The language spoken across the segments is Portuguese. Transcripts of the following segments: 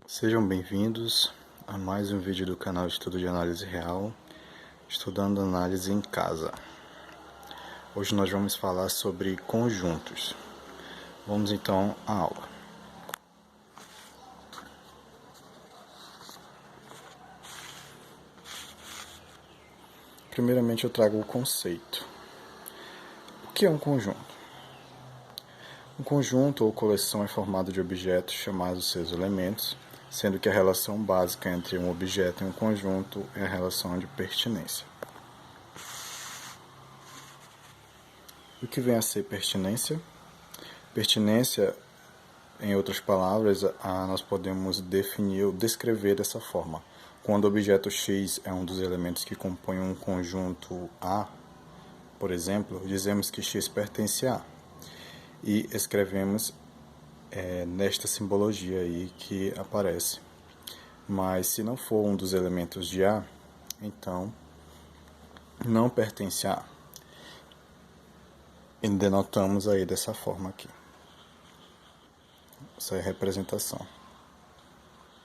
Sejam bem-vindos a mais um vídeo do canal Estudo de Análise Real, estudando análise em casa. Hoje nós vamos falar sobre conjuntos. Vamos então à aula. Primeiramente eu trago o conceito. O que é um conjunto? Um conjunto ou coleção é formado de objetos chamados seus elementos, sendo que a relação básica entre um objeto e um conjunto é a relação de pertinência. O que vem a ser pertinência? Pertinência, em outras palavras, nós podemos definir ou descrever dessa forma. Quando o objeto X é um dos elementos que compõem um conjunto A, por exemplo, dizemos que X pertence a A. E escrevemos nesta simbologia aí que aparece. Mas se não for um dos elementos de A, então não pertence a A. E denotamos aí dessa forma aqui. Essa é a representação,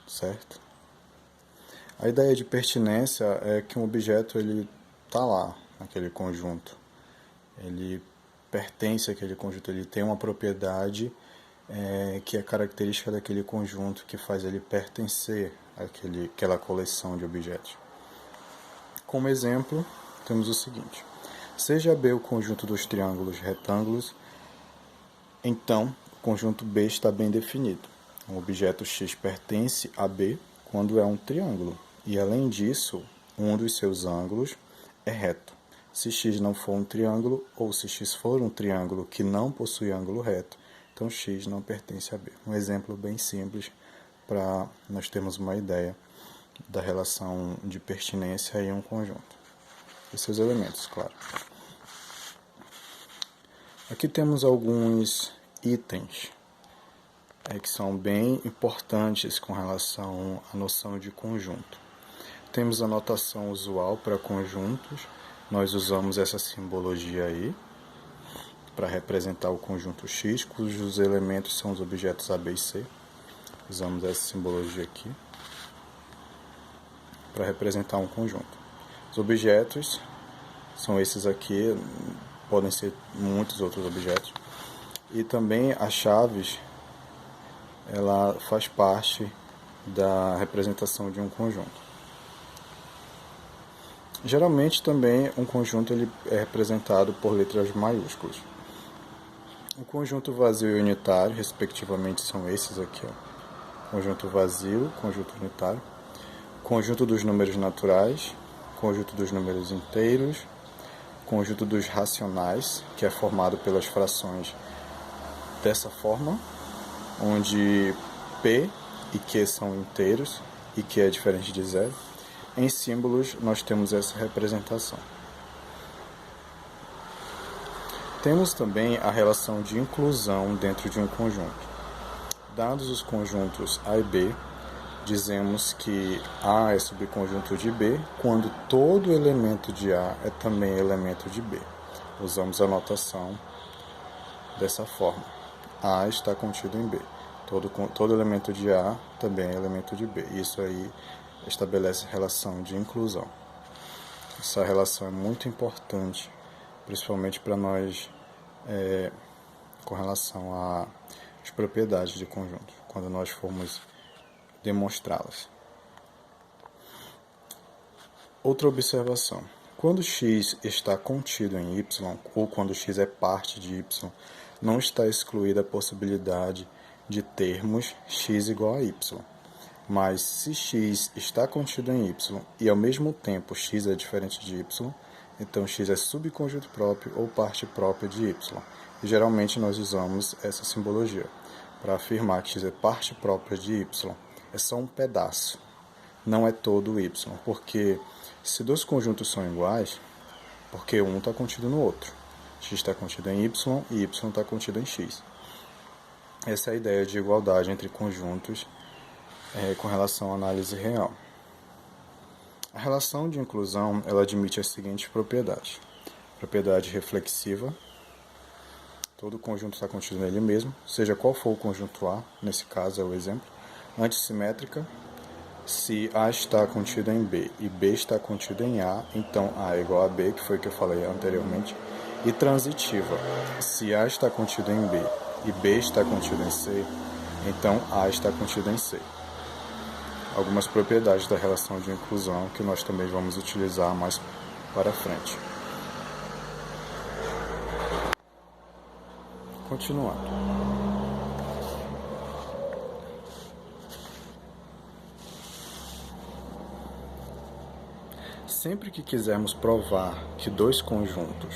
certo? A ideia de pertinência é que um objeto ele está lá naquele conjunto. Ele pertence àquele conjunto, ele tem uma propriedade que é característica daquele conjunto, que faz ele pertencer àquela coleção de objetos. Como exemplo, temos o seguinte: seja B o conjunto dos triângulos retângulos, então o conjunto B está bem definido. O objeto X pertence a B quando é um triângulo, e além disso, um dos seus ângulos é reto. Se X não for um triângulo, ou se X for um triângulo que não possui ângulo reto, então X não pertence a B. Um exemplo bem simples para nós termos uma ideia da relação de pertinência em um conjunto. E seus elementos, claro. Aqui temos alguns itens que são bem importantes com relação à noção de conjunto. Temos a notação usual para conjuntos. Nós usamos essa simbologia aí para representar o conjunto X, cujos elementos são os objetos A, B e C. Usamos essa simbologia aqui para representar um conjunto. Os objetos são esses aqui, podem ser muitos outros objetos. E também as chaves, ela faz parte da representação de um conjunto. Geralmente também um conjunto ele é representado por letras maiúsculas. O conjunto vazio e unitário, respectivamente, são esses aqui, ó. Conjunto vazio, conjunto unitário. Conjunto dos números naturais, conjunto dos números inteiros, conjunto dos racionais, que é formado pelas frações dessa forma, onde P e Q são inteiros e Q é diferente de zero. Em símbolos, nós temos essa representação. Temos também a relação de inclusão dentro de um conjunto. Dados os conjuntos A e B, dizemos que A é subconjunto de B quando todo elemento de A é também elemento de B. Usamos a notação dessa forma. A está contido em B. Todo elemento de A também é elemento de B. Isso aí estabelece relação de inclusão. Essa relação é muito importante, principalmente para nós, com relação às propriedades de conjunto, quando nós formos demonstrá-las. Outra observação: quando x está contido em y, ou quando x é parte de y, não está excluída a possibilidade de termos x igual a y. Mas se x está contido em y e ao mesmo tempo x é diferente de y, então x é subconjunto próprio ou parte própria de y. E geralmente nós usamos essa simbologia para afirmar que x é parte própria de y. É só um pedaço, não é todo o y, porque se dois conjuntos são iguais, porque um está contido no outro. X está contido em y e y está contido em x. Essa é a ideia de igualdade entre conjuntos com relação à análise real. A relação de inclusão ela admite as seguintes propriedades. Propriedade reflexiva. Todo conjunto está contido nele mesmo, seja qual for o conjunto A, nesse caso é o exemplo. Antissimétrica. Se A está contido em B e B está contido em A, então A é igual a B, que foi o que eu falei anteriormente. E transitiva. Se A está contido em B e B está contido em C, então A está contido em C. Algumas propriedades da relação de inclusão que nós também vamos utilizar mais para frente. Continuando. Sempre que quisermos provar que dois conjuntos,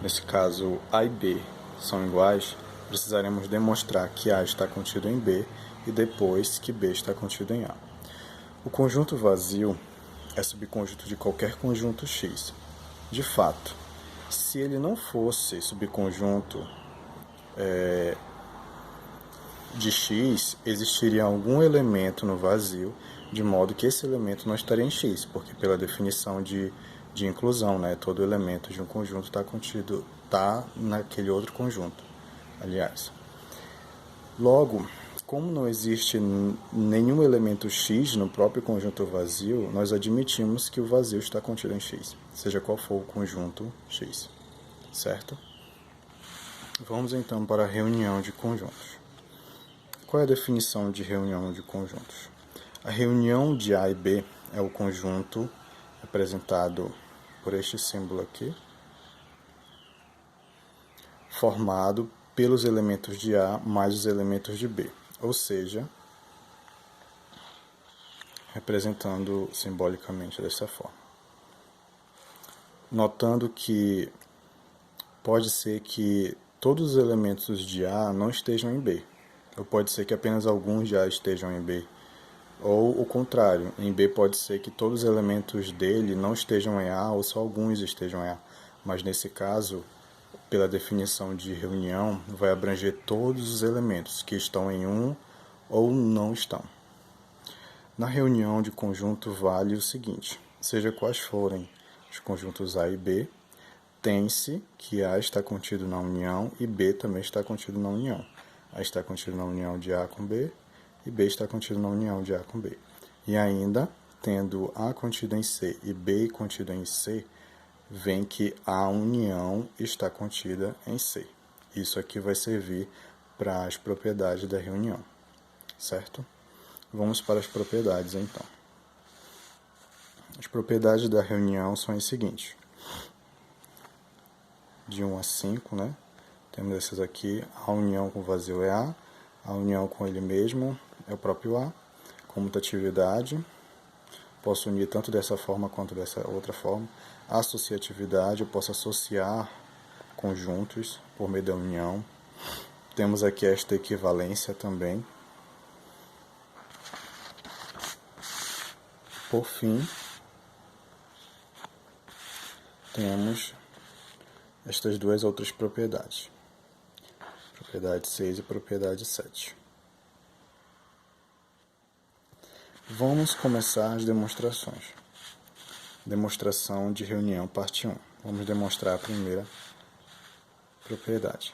nesse caso A e B, são iguais, precisaremos demonstrar que A está contido em B e depois que B está contido em A. O conjunto vazio é subconjunto de qualquer conjunto X. De fato, se ele não fosse subconjunto de X, existiria algum elemento no vazio, de modo que esse elemento não estaria em X, porque pela definição de inclusão, né, todo elemento de um conjunto está naquele outro conjunto, aliás. Logo, como não existe nenhum elemento X no próprio conjunto vazio, nós admitimos que o vazio está contido em X, seja qual for o conjunto X, certo? Vamos então para a reunião de conjuntos. Qual é a definição de reunião de conjuntos? A reunião de A e B é o conjunto representado por este símbolo aqui, formado pelos elementos de A mais os elementos de B, ou seja, representando simbolicamente dessa forma. Notando que pode ser que todos os elementos de A não estejam em B, ou pode ser que apenas alguns de A estejam em B, ou o contrário, em B pode ser que todos os elementos dele não estejam em A ou só alguns estejam em A, mas nesse caso, pela definição de reunião, vai abranger todos os elementos que estão em um ou não estão. Na reunião de conjunto vale o seguinte, seja quais forem os conjuntos A e B, tem-se que A está contido na união e B também está contido na união. A está contido na união de A com B e B está contido na união de A com B. E ainda, tendo A contido em C e B contido em C, vem que a união está contida em C. Isso aqui vai servir para as propriedades da reunião, certo? Vamos para as propriedades então. As propriedades da reunião são as seguintes. De 1 a 5, né? Temos essas aqui. A união com o vazio é a união com ele mesmo é o próprio A. Comutatividade, posso unir tanto dessa forma quanto dessa outra forma. Associatividade, eu posso associar conjuntos por meio da união. Temos aqui esta equivalência também. Por fim, temos estas duas outras propriedades. Propriedade 6 e propriedade 7. Vamos começar as demonstrações. Demonstração de reunião, parte 1. Vamos demonstrar a primeira propriedade.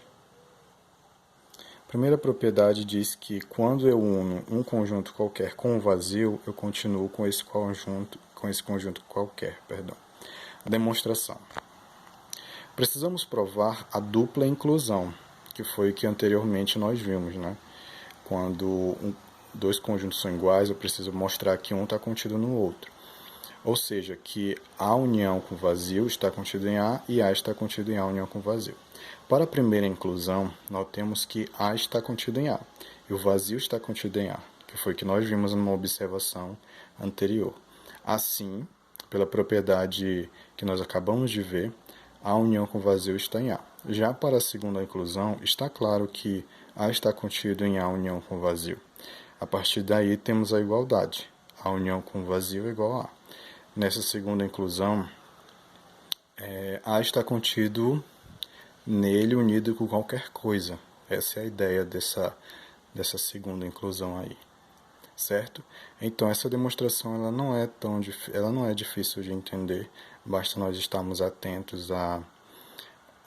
A primeira propriedade diz que quando eu uno um conjunto qualquer com um vazio, eu continuo com esse conjunto qualquer. A demonstração. Precisamos provar a dupla inclusão, que foi o que anteriormente nós vimos, né? Quando dois conjuntos são iguais, eu preciso mostrar que um está contido no outro. Ou seja, que a união com vazio está contida em A e A está contido em A união com vazio. Para a primeira inclusão, notemos que A está contido em A e o vazio está contido em A, que foi o que nós vimos numa observação anterior. Assim, pela propriedade que nós acabamos de ver, a união com vazio está em A. Já para a segunda inclusão, está claro que A está contido em A união com vazio. A partir daí temos a igualdade. A união com vazio é igual a A. Nessa segunda inclusão, A está contido nele unido com qualquer coisa. Essa é a ideia dessa segunda inclusão aí. Certo? Então essa demonstração ela não é difícil de entender, basta nós estarmos atentos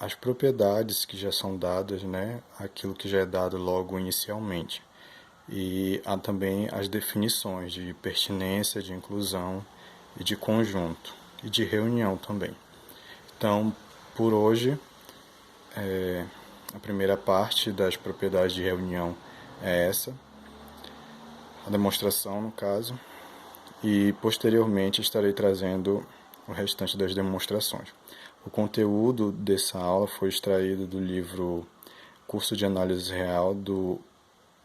às propriedades que já são dadas, né? Aquilo que já é dado logo inicialmente. E há também as definições de pertinência, de inclusão e de conjunto, e de reunião também. Então, por hoje, a primeira parte das propriedades de reunião é essa, a demonstração no caso, e posteriormente estarei trazendo o restante das demonstrações. O conteúdo dessa aula foi extraído do livro Curso de Análise Real do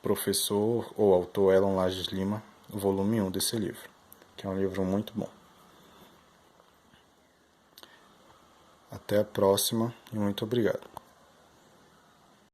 professor ou autor Elon Lages Lima, volume 1 desse livro, que é um livro muito bom. Até a próxima e muito obrigado.